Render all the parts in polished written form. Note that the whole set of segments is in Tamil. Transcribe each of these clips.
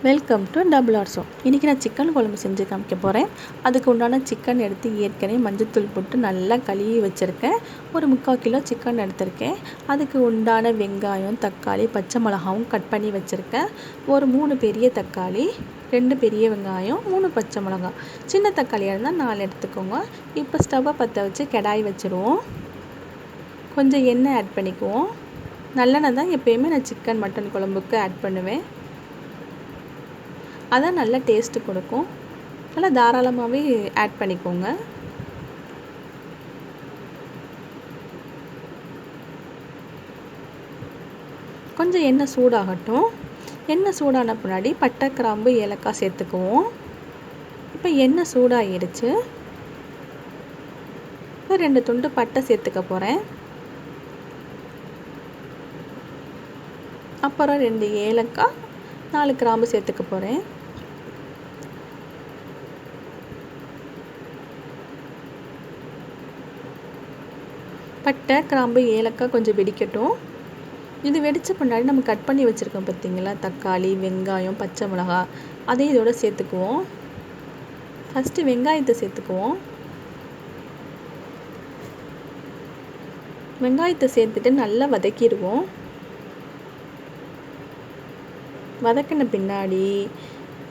Welcome to double ஆர்ஸோ. இன்றைக்கி நான் சிக்கன் குழம்பு செஞ்சு காமிக்க போகிறேன். அதுக்கு உண்டான சிக்கன் எடுத்து ஏற்கனவே மஞ்சத்தூள் போட்டு நல்லா கழுவி வச்சுருக்கேன். ஒரு 3/4 கிலோ சிக்கன் எடுத்திருக்கேன். அதுக்கு உண்டான வெங்காயம், தக்காளி, பச்சை மிளகாவும் கட் பண்ணி வச்சுருக்கேன். ஒரு 3 பெரிய தக்காளி, 2 பெரிய வெங்காயம், 3 பச்சை மிளகாய். சின்ன தக்காளியாக இருந்தால் 4 எடுத்துக்கோங்க. இப்போ ஸ்டவ்வை பற்ற வச்சு கடாய் வச்சுருவோம். கொஞ்சம் எண்ணெய் ஆட் பண்ணிக்குவோம். நல்லெண்ணெய் தான் எப்போயுமே நான் சிக்கன் மட்டன் குழம்புக்கு ஆட் பண்ணுவேன். அதான் நல்லா டேஸ்ட்டு கொடுக்கும். நல்லா தாராளமாகவே ஆட் பண்ணிக்கோங்க. கொஞ்சம் எண்ணெய் சூடாகட்டும். எண்ணெய் சூடான பின்னாடி பட்டை, கிராம்பு, ஏலக்காய் சேர்த்துக்குவோம். இப்போ எண்ணெய் சூடாகிடுச்சு. இப்போ 2 துண்டு பட்டை சேர்த்துக்க போகிறேன். அப்புறம் 2 ஏலக்காய், 4 கிராம்பு சேர்த்துக்க போகிறேன். பட்டை, கிராம்பு, ஏலக்காய் கொஞ்சம் வெடிக்கட்டும். இது வெடித்த பின்னாடி நம்ம கட் பண்ணி வச்சுருக்கோம் பார்த்திங்களா, தக்காளி, வெங்காயம், பச்சை மிளகாய், அதையும் இதோட சேர்த்துக்குவோம். ஃபஸ்ட்டு வெங்காயத்தை சேர்த்துக்குவோம். வெங்காயத்தை சேர்த்துட்டு நல்லா வதக்கிடுவோம். வதக்கின பின்னாடி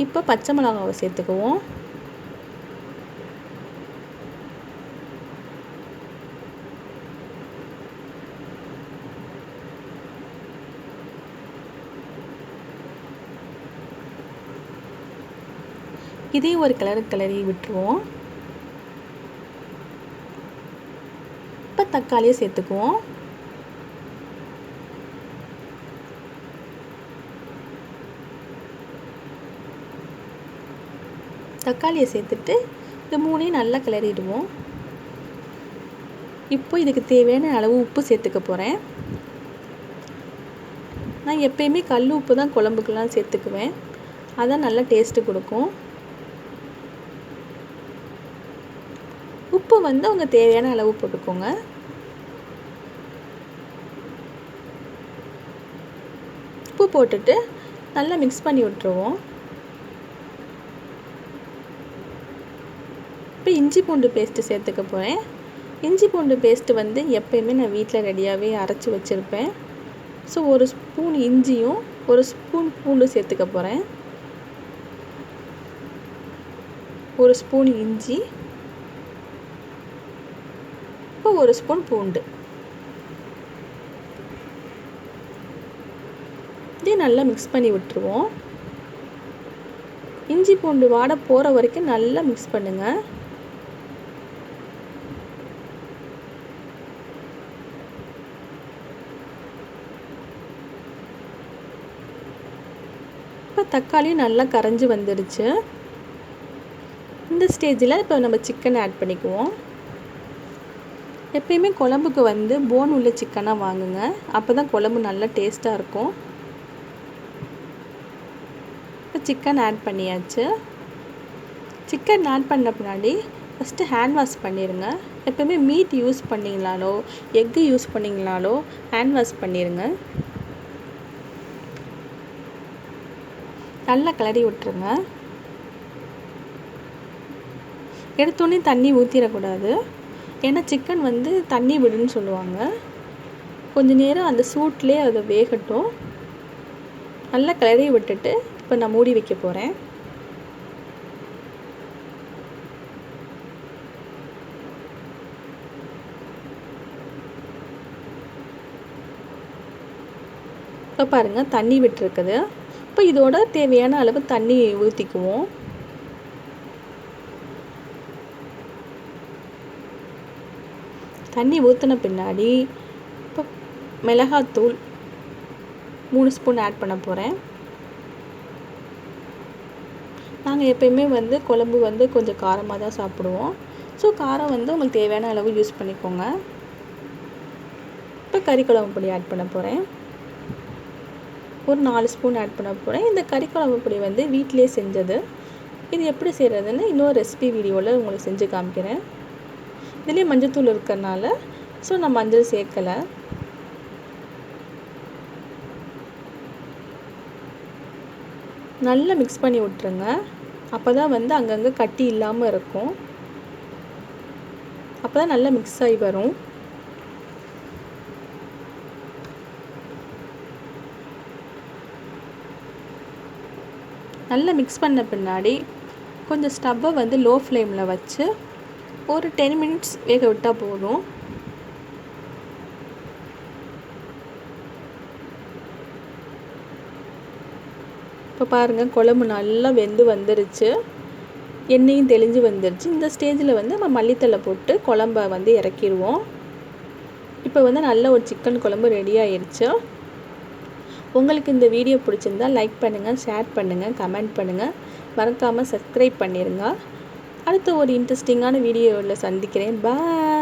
இப்போ பச்சை மிளகாவை சேர்த்துக்குவோம். இதே ஒரு கிளறி விட்டுருவோம். இப்போ தக்காளியை சேர்த்துக்குவோம். தக்காளியை சேர்த்துட்டு இந்த 3ஐயும் நல்லா கிளறிடுவோம். இப்போ இதுக்கு தேவையான அளவு உப்பு சேர்த்துக்க போகிறேன். நான் எப்பயுமே கல் உப்பு தான் குழம்புக்கெல்லாம் சேர்த்துக்குவேன். அதான் நல்லா டேஸ்ட்டு கொடுக்கும். உப்பு வந்து அவங்க தேவையான அளவு போட்டுக்கோங்க. உப்பு போட்டுட்டு நல்லா மிக்ஸ் பண்ணி விட்டுருவோம். இப்போ இஞ்சி பூண்டு பேஸ்ட்டு சேர்த்துக்க போகிறேன். இஞ்சி பூண்டு பேஸ்ட்டு வந்து எப்பயுமே நான் வீட்டில் ரெடியாகவே அரைச்சி வச்சுருப்பேன். ஸோ 1 ஸ்பூன் இஞ்சியும் 1 ஸ்பூன் பூண்டு சேர்த்துக்க போகிறேன். 1 ஸ்பூன் இஞ்சி, இப்போ 1 ஸ்பூன் பூண்டு. இதையும் நல்லா மிக்ஸ் பண்ணி விட்டுருவோம். இஞ்சி பூண்டு வாடை போகிற வரைக்கும் நல்லா மிக்ஸ் பண்ணுங்கள். இப்போ தக்காளியும் நல்லா கரைஞ்சி வந்துடுச்சு. இந்த ஸ்டேஜில் இப்போ நம்ம சிக்கனை ஆட் பண்ணிக்குவோம். எப்பயுமே குழம்புக்கு வந்து போன் உள்ள சிக்கனாக வாங்குங்க. அப்போ தான் குழம்பு நல்லா டேஸ்ட்டாக இருக்கும். இப்போ சிக்கன் ஆட் பண்ணியாச்சு. சிக்கன் ஆட் பண்ண பின்னாடி ஃபஸ்ட்டு ஹேண்ட் வாஷ் பண்ணிடுங்க. எப்போயுமே மீட் யூஸ் பண்ணிங்களாலோ எக்கு யூஸ் பண்ணிங்களாலோ ஹேண்ட் வாஷ் பண்ணிடுங்க. நல்லா கிளறி விட்டுருங்க. எடுத்தோடனே தண்ணி ஊற்றிடக்கூடாது. ஏன்னா சிக்கன் வந்து தண்ணி விடுன்னு சொல்லுவாங்க. கொஞ்சம் நேரம் அந்த சூட்லேயே அதை வேகட்டும். நல்லா கிளறி விட்டுட்டு இப்போ நான் மூடி வைக்க போகிறேன். இப்போ பாருங்கள் தண்ணி விட்டுருக்குது. இப்போ இதோட தேவையான அளவு தண்ணி ஊற்றிக்குவோம். தண்ணி ஊற்றின பின்னாடி இப்போ மிளகாத்தூள் 3 ஸ்பூன் ஆட் பண்ண போகிறேன். நாங்கள் எப்பயுமே வந்து குழம்பு வந்து கொஞ்சம் காரமாக தான் சாப்பிடுவோம். ஸோ காரம் வந்து உங்களுக்கு தேவையான அளவு யூஸ் பண்ணிக்கோங்க. இப்போ கறி குழம்பு பொடி ஆட் பண்ண போகிறேன். ஒரு 4 ஸ்பூன் ஆட் பண்ண போகிறேன். இந்த கறி குழம்பு பொடி வந்து வீட்டிலே செஞ்சது. இது எப்படி செய்கிறதுன்னு இன்னொரு ரெசிபி வீடியோவில் உங்களுக்கு செஞ்சு காமிக்கிறேன். இதுலேயே மஞ்சத்தூள் இருக்கிறனால ஸோ நான் மஞ்சள் சேர்க்கலை. நல்லா மிக்ஸ் பண்ணி விட்டுருங்க. அப்போ தான் வந்து அங்கங்கே கட்டி இல்லாமல் இருக்கும். அப்போ தான் நல்லா மிக்ஸ் ஆகி வரும். நல்லா மிக்ஸ் பண்ண பின்னாடி கொஞ்சம் ஸ்டவ்வை வந்து லோ ஃப்ளேமில் வச்சு ஒரு 10 மினிட்ஸ் வேக விட்டால் போதும். இப்போ பாருங்கள், குழம்பு நல்லா வெந்து வந்துருச்சு, எண்ணெயும் தெளிஞ்சு வந்துருச்சு. இந்த ஸ்டேஜில் வந்து நம்ம மல்லித்தலை போட்டு குழம்ப வந்து இறக்கிடுவோம். இப்போ வந்து நல்ல ஒரு சிக்கன் குழம்பு ரெடி ஆயிடுச்சு. உங்களுக்கு இந்த வீடியோ பிடிச்சிருந்தா லைக் பண்ணுங்கள், ஷேர் பண்ணுங்கள், கமெண்ட் பண்ணுங்கள், மறக்காமல் சப்ஸ்கிரைப் பண்ணிடுங்க. அடுத்து ஒரு இன்ட்ரெஸ்டிங்கான வீடியோவில் சந்திக்கிறேன். பாய்.